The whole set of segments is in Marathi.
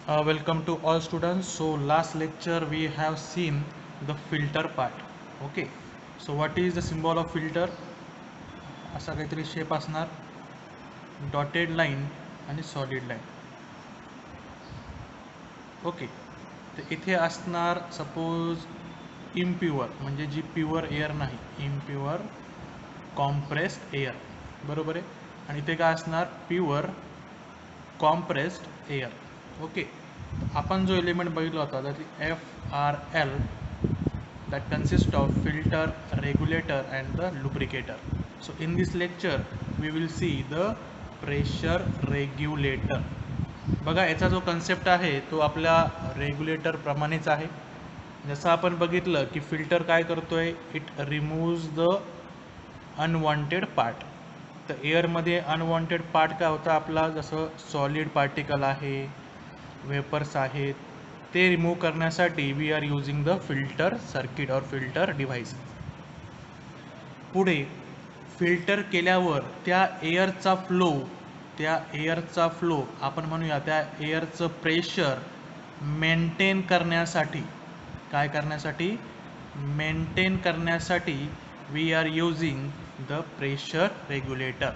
Welcome to all students. So last lecture we have seen the filter part. Okay. So what is the symbol of filter? असा काहीतरी शेप असणार, डॉटेड लाईन आणि सॉलिड लाईन. ओके. तर इथे असणार सपोज इम्प्युअर म्हणजे जी प्युअर एअर नाही, इम्प्युअर कॉम्प्रेस्ड एअर, बरोबर आहे. आणि इथे काय असणार, प्युअर कॉम्प्रेस्ड एअर. ओके. आपण जो एलिमेंट बघितला होता त्यात FRL that consists of filter, regulator and the lubricator. So in this lecture we will see the pressure regulator. बघा याचा जो कन्सेप्ट आहे तो आपल्या रेग्युलेटर प्रमाणेच आहे. जसं आपण बघितलं की फिल्टर काय करतोय, इट रिमूव्ज द अनवॉन्टेड पार्ट. तर एअरमध्ये अनवॉन्टेड पार्ट काय होतं आपला, जसं सॉलिड पार्टिकल आहे, वेपर्स आहेत, ते रिमूव्ह करण्यासाठी we are using the filter circuit और फिल्टर डिव्हाइस. पुढे फिल्टर केल्यावर त्या एअरचा फ्लो आपण म्हणूया त्या एअरचं प्रेशर मेंटेन करण्यासाठी, काय करण्यासाठी, मेंटेन करण्यासाठी we are using the pressure regulator.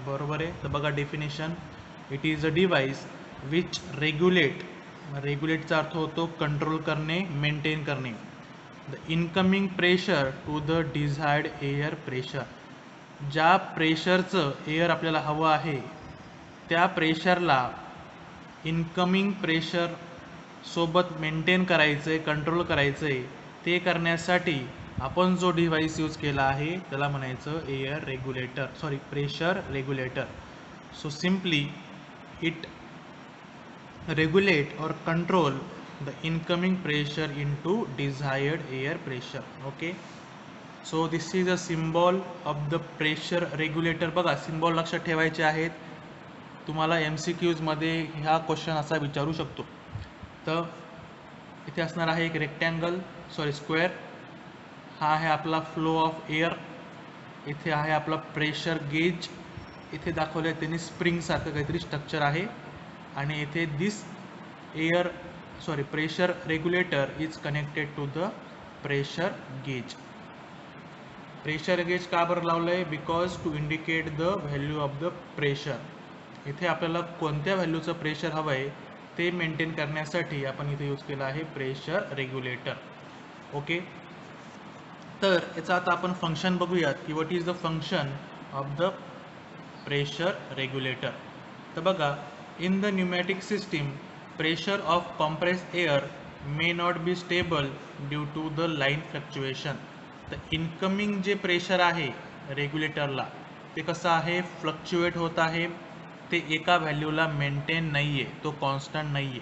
बरोबर आहे. तर बघा definition, it is a device which रेग्युलेटचा अर्थ होतो कंट्रोल करणे, मेंटेन करणे, the incoming pressure to the desired air pressure. ज्या प्रेशरचं एअर आपल्याला हवं आहे त्या प्रेशरला इनकमिंग प्रेशर सोबत मेंटेन करायचं आहे, कंट्रोल करायचं आहे. ते करण्यासाठी आपण जो डिव्हाइस यूज केला आहे त्याला म्हणायचं air regulator, sorry pressure regulator. So simply it regulate or control the incoming pressure into desired air pressure. Okay, so this is a symbol of the pressure regulator. बघा सिम्बॉल लक्षात ठेवायचे आहेत. तुम्हाला MCQs मध्ये हा क्वेश्चन असा विचारू शकतो. तर इथे असणार आहे एक रेक्टँगल, सॉरी स्क्वेअर. हा आहे आपला फ्लो ऑफ एअर. इथे आहे आपला प्रेशर गेज. इथे दाखवलं आहे त्यांनी स्प्रिंग सारखं काहीतरी स्ट्रक्चर आहे. आणि इथे this pressure regulator is connected to the pressure gauge. Pressure gauge का बरं लावलं आहे, because to indicate the value of the pressure. इथे आपल्याला कोणत्या व्हॅल्यूचं प्रेशर हवं आहे ते मेंटेन करण्यासाठी आपण इथे यूज केलं आहे प्रेशर रेग्युलेटर. ओके. तर याचं आता आपण फंक्शन बघूयात की what is the function of the pressure regulator. तर बघा, in the pneumatic system pressure of compressed air may not be stable due to the line fluctuation. तर इनकमिंग जे प्रेशर आहे रेग्युलेटरला ते कसं आहे, फ्लक्च्युएट होत आहे. ते एका व्हॅल्यूला मेंटेन नाही आहे, तो कॉन्स्टंट नाही आहे.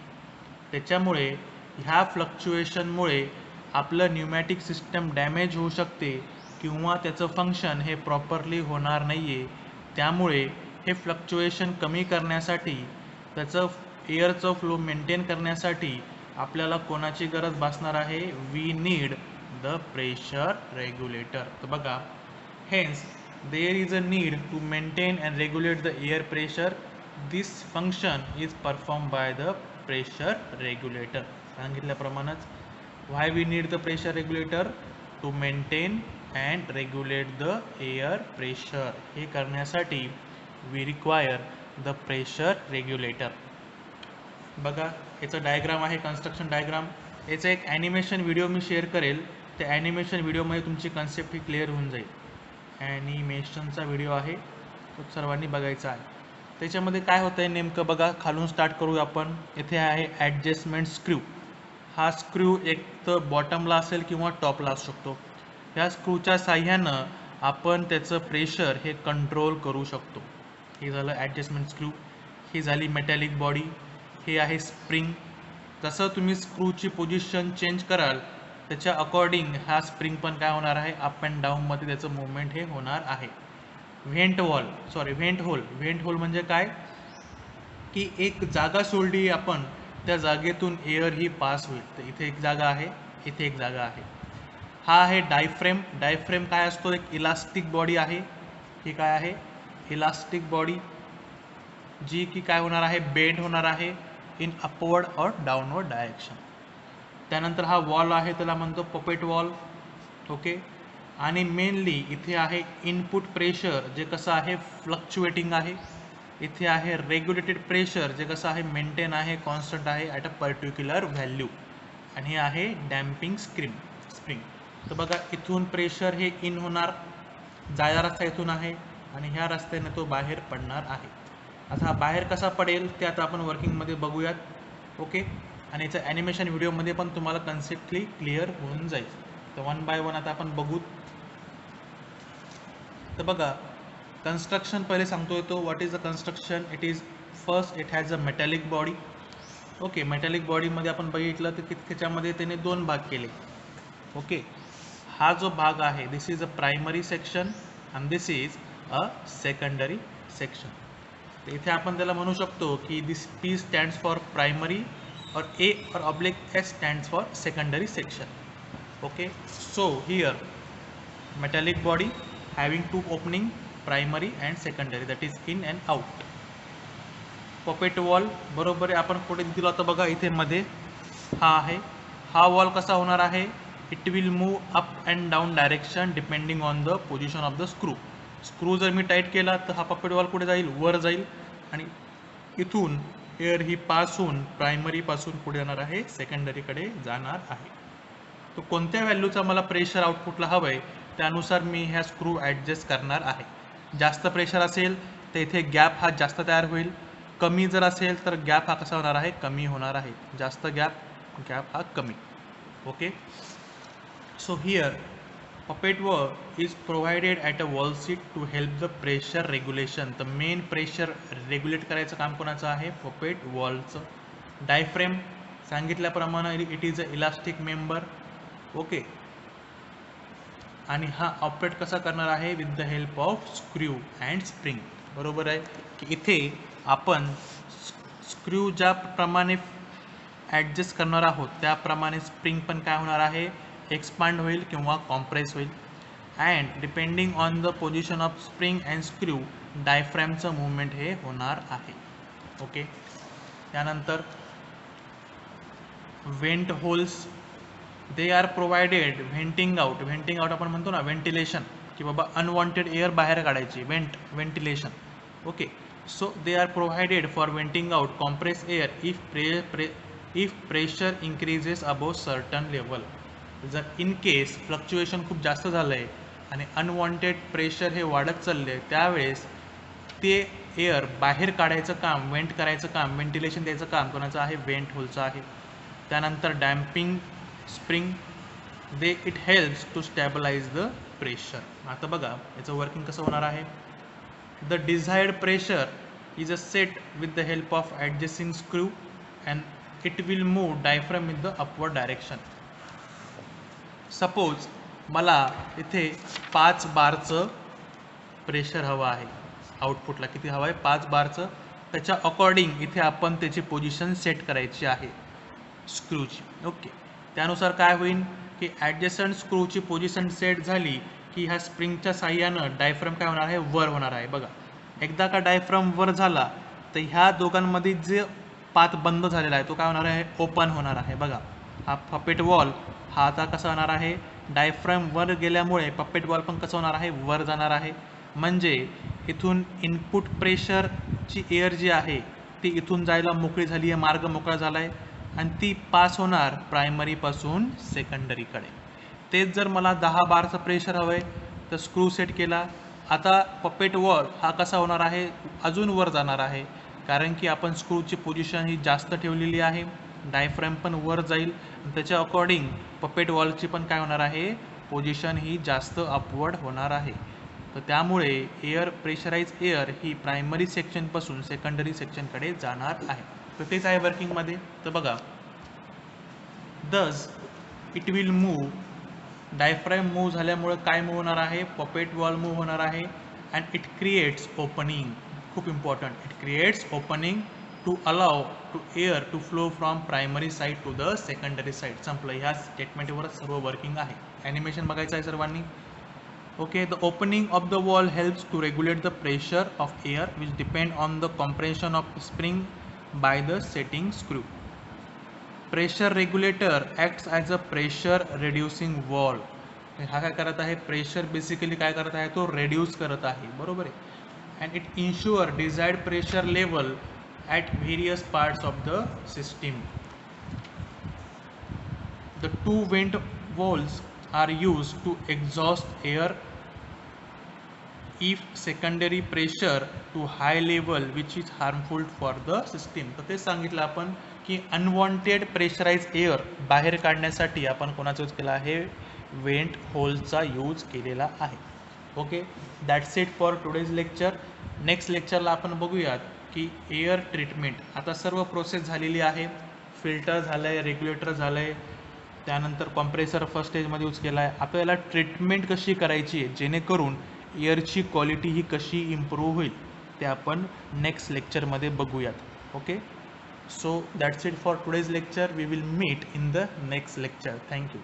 त्याच्यामुळे ह्या फ्लक्च्युएशनमुळे आपलं न्यूमॅटिक सिस्टम डॅमेज होऊ शकते किंवा त्याचं फंक्शन हे प्रॉपरली होणार नाही आहे. त्यामुळे हे फ्लक्च्युएशन कमी करण्यासाठी, त्याचं एअरचं फ्लो मेंटेन करण्यासाठी आपल्याला कोणाची गरज भासणार आहे, we need the pressure regulator. तर बघा, hence there is a need to maintain and regulate the air pressure. This function is perform by the pressure regulator. सांगितल्याप्रमाणेच why we need the pressure regulator, to maintain and regulate the air pressure. हे करण्यासाठी we require the pressure regulator. बघा याचा डायग्राम आहे, कन्स्ट्रक्शन डायग्राम. याचा एक ॲनिमेशन व्हिडिओ मी शेअर करेल. त्या ॲनिमेशन व्हिडिओमध्ये तुमची कन्सेप्ट ही क्लिअर होऊन जाईल. ॲनिमेशनचा व्हिडिओ आहे, तो सर्वांनी बघायचा आहे. त्याच्यामध्ये काय होतं आहे नेमकं बघा, खालून स्टार्ट करूया आपण. येथे आहे ॲडजस्टमेंट स्क्रू. हा स्क्रू एक तर बॉटमला असेल किंवा टॉपला असू शकतो. ह्या स्क्रूच्या साह्यानं आपण त्याचं प्रेशर हे कंट्रोल करू शकतो. हे झालं ॲडजस्टमेंट स्क्रू. ही झाली मेटॅलिक बॉडी. हे आहे स्प्रिंग. जसं तुम्ही स्क्रूची पोझिशन चेंज कराल त्याच्या अकॉर्डिंग हा स्प्रिंग पण काय होणार आहे, अप अँड डाऊनमध्ये त्याचं मुवमेंट हे होणार आहे. व्हेंट होल म्हणजे काय, की एक जागा सोडली आपण, त्या जागेतून एअर ही पास होईल. तर इथे एक जागा आहे, इथे एक जागा आहे. हा आहे डायफ्रेम. डायफ्रेम काय असतो, एक इलास्टिक बॉडी आहे. ही काय आहे, इलास्टिक बॉडी, जी की काय होणार आहे, बेंड होणार आहे. इन अपवर्ड और डाऊनवर्ड डायरेक्शन. त्यानंतर हा वॉल आहे त्याला म्हणतो पपेट वॉल. ओके. आणि मेनली इथे आहे इनपुट प्रेशर जे कसं आहे फ्लक्च्युएटिंग आहे. इथे आहे रेग्युलेटेड प्रेशर जे कसं आहे मेंटेन आहे, कॉन्स्टंट आहे ॲट अ पर्टिक्युलर व्हॅल्यू. आणि हे आहे डॅम्पिंग स्प्रिंग. तर बघा इथून प्रेशर हे इन होणार, जायला रस्ता इथून आहे आणि ह्या रस्त्याने तो बाहेर पडणार आहे. आता हा बाहेर कसा पडेल ते आता आपण वर्किंगमध्ये बघूयात. ओके. आणि याचं ॲनिमेशन व्हिडिओमध्ये पण तुम्हाला कन्सेप्टली क्लिअर होऊन जाईल. तर वन बाय वन आता आपण बघू. तर बघा कन्स्ट्रक्शन पहिले सांगतोय तो. What is the construction? It is first it has a metallic body. Okay. Metallic बॉडीमध्ये आपण बघितलं तर त्याच्यामध्ये त्याने दोन भाग केले. ओके. हा जो भाग आहे this is a primary section and this is a secondary section. तर इथे आपण त्याला म्हणू शकतो की this P stands for primary और A और oblique S stands for secondary section. Okay. So here metallic body having two opening, primary and secondary, that is in and out. Poppet valve बरोबर आहे. आपण कुठे दिला होता बघा इथे मध्ये हा आहे. हा वॉल कसा होणार आहे? It will move up and down direction depending on the position of the screw. Screw जर मी टाईट केला तर हा पपेट वॉल कुठे जाईल? वर जाईल. आणि इथून एअर ही पास होऊन प्रायमरीपासून पुढे जाणार आहे, सेकंडरीकडे जाणार आहे. तो कोणत्या व्हॅल्यूचा मला प्रेशर आउटपुटला हवं आहे त्यानुसार मी ह्या स्क्रू ॲडजस्ट करणार आहे. जास्त प्रेशर असेल तर इथे गॅप हा जास्त तयार होईल. कमी जर असेल तर गॅप हा कसा होणार आहे? कमी होणार आहे. जास्त गॅप हा कमी. Okay. So here poppet valve is provided at a valve seat to help the pressure regulation. तर मेन प्रेशर रेग्युलेट करायचं काम कोणाचं आहे? पपेट वॉलचं. डायफ्रेम सांगितल्याप्रमाणे it is a elastic member. Okay. आणि हा ऑपरेट कसा करणार आहे? With the help of screw and spring. बरोबर आहे की इथे आपण स्क्रू ज्याप्रमाणे ॲडजस्ट करणार आहोत त्याप्रमाणे स्प्रिंग पण काय होणार आहे? एक्सपांड होईल किंवा कॉम्प्रेस होईल. And depending on the position of spring and screw डायफ्रॅमचं मुवमेंट हे होणार आहे. ओके. त्यानंतर vent holes they are provided venting out. Venting out आपण म्हणतो ना व्हेंटिलेशन, की बाबा अनवॉन्टेड एअर बाहेर काढायची, ventilation. Okay. So they are provided for venting out compress air if pressure increases above certain level. जर इन केस फ्लक्च्युएशन खूप जास्त झालं आहे आणि अनवॉन्टेड प्रेशर हे वाढत चालले आहे त्यावेळेस ते एअर बाहेर काढायचं काम, व्हेंट करायचं काम, व्हेंटिलेशन द्यायचं काम कोणाचं आहे? व्हेंट होलचं आहे. त्यानंतर damping spring it helps to stabilize the pressure. आता बघा याचं वर्किंग कसं होणार आहे? The desired pressure is a set with the help of adjusting screw and it will move diaphragm with the upward direction. Suppose मला इथे 5 बारचं प्रेशर हवं आहे आउटपुटला. किती हवं आहे? 5 बारचं. त्याच्या अकॉर्डिंग इथे आपण त्याची पोझिशन सेट करायची आहे स्क्रूची. ओके. त्यानुसार काय होईल की ॲडजस्टंट स्क्रूची पोझिशन सेट झाली की ह्या स्प्रिंगच्या साह्यानं डायफ्रॅम काय होणार आहे? वर होणार आहे. बघा एकदा का डायफ्रॅम वर झाला तर ह्या दोघांमध्ये जे पाथ बंद झालेला आहे तो काय होणार आहे? ओपन होणार आहे. बघा हा पपेट वॉल हा आता कसा होणार आहे? डायफ्रॅम वर गेल्यामुळे पपेट वॉल पण कसं होणार आहे? वर जाणार आहे. म्हणजे इथून इनपुट प्रेशरची एअर जी आहे ती इथून जायला मोकळी झाली आहे, मार्ग मोकळा झाला आहे आणि ती पास होणार प्रायमरीपासून सेकंडरीकडे. तेच जर मला 10 बारचं प्रेशर हवं आहे तर स्क्रू सेट केला. आता पपेट वॉल हा कसा होणार आहे? अजून वर जाणार आहे कारण की आपण स्क्रूची पोझिशन ही जास्त ठेवलेली आहे. डायफ्रॅम पण वर जाईल त्याच्या अकॉर्डिंग पपेट वॉलची पण काय होणार आहे? पोझिशन ही जास्त अपवर्ड होणार आहे. तर त्यामुळे एअर प्रेशराइज एअर ही प्रायमरी सेक्शनपासून सेकंडरी सेक्शनकडे जाणार आहे. तर तेच आहे वर्किंगमध्ये. तर बघा thus it will move. Diaphragm move झाल्यामुळे काय मूव होणार आहे? पपेट वॉल मूव होणार आहे. And it creates opening. खूप important. It creates opening to allow to air to flow from primary side to the secondary side. संपलं. ह्या स्टेटमेंटवरच सर्व वर्किंग आहे. ॲनिमेशन बघायचं आहे सर्वांनी. Okay, the opening of the wall helps to regulate the pressure of air which depend on the compression of spring by the setting screw. Pressure regulator acts as a pressure reducing wall. हा काय करत आहे, प्रेशर बेसिकली काय करत आहे, तो रेड्यूस करत आहे, बरोबर आहे. And it ensure desired pressure level at various parts of the system. The two vent valves are used to exhaust air if secondary pressure to high level which is harmful for the system. तर ते सांगितलं आपण की अनवॉन्टेड प्रेशराइज एअर बाहेर काढण्यासाठी आपण कोणाचा यूज केला आहे, वेंट होलचा यूज केलेला आहे. Okay, that's it for today's lecture. Next लेक्चरला आपण बघूयात की एअर ट्रीटमेंट. आता सर्व प्रोसेस झालेली आहे, फिल्टर झालं आहे, रेग्युलेटर झालं आहे, त्यानंतर कॉम्प्रेसर फर्स्ट स्टेजमध्ये यूज केला आहे. आपल्याला ट्रीटमेंट कशी करायची आहे जेणेकरून एअरची क्वालिटी ही कशी इम्प्रूव्ह होईल ते आपण नेक्स्ट लेक्चरमध्ये बघूयात. Okay, so that's it for today's lecture. We will meet in the next lecture. Thank you.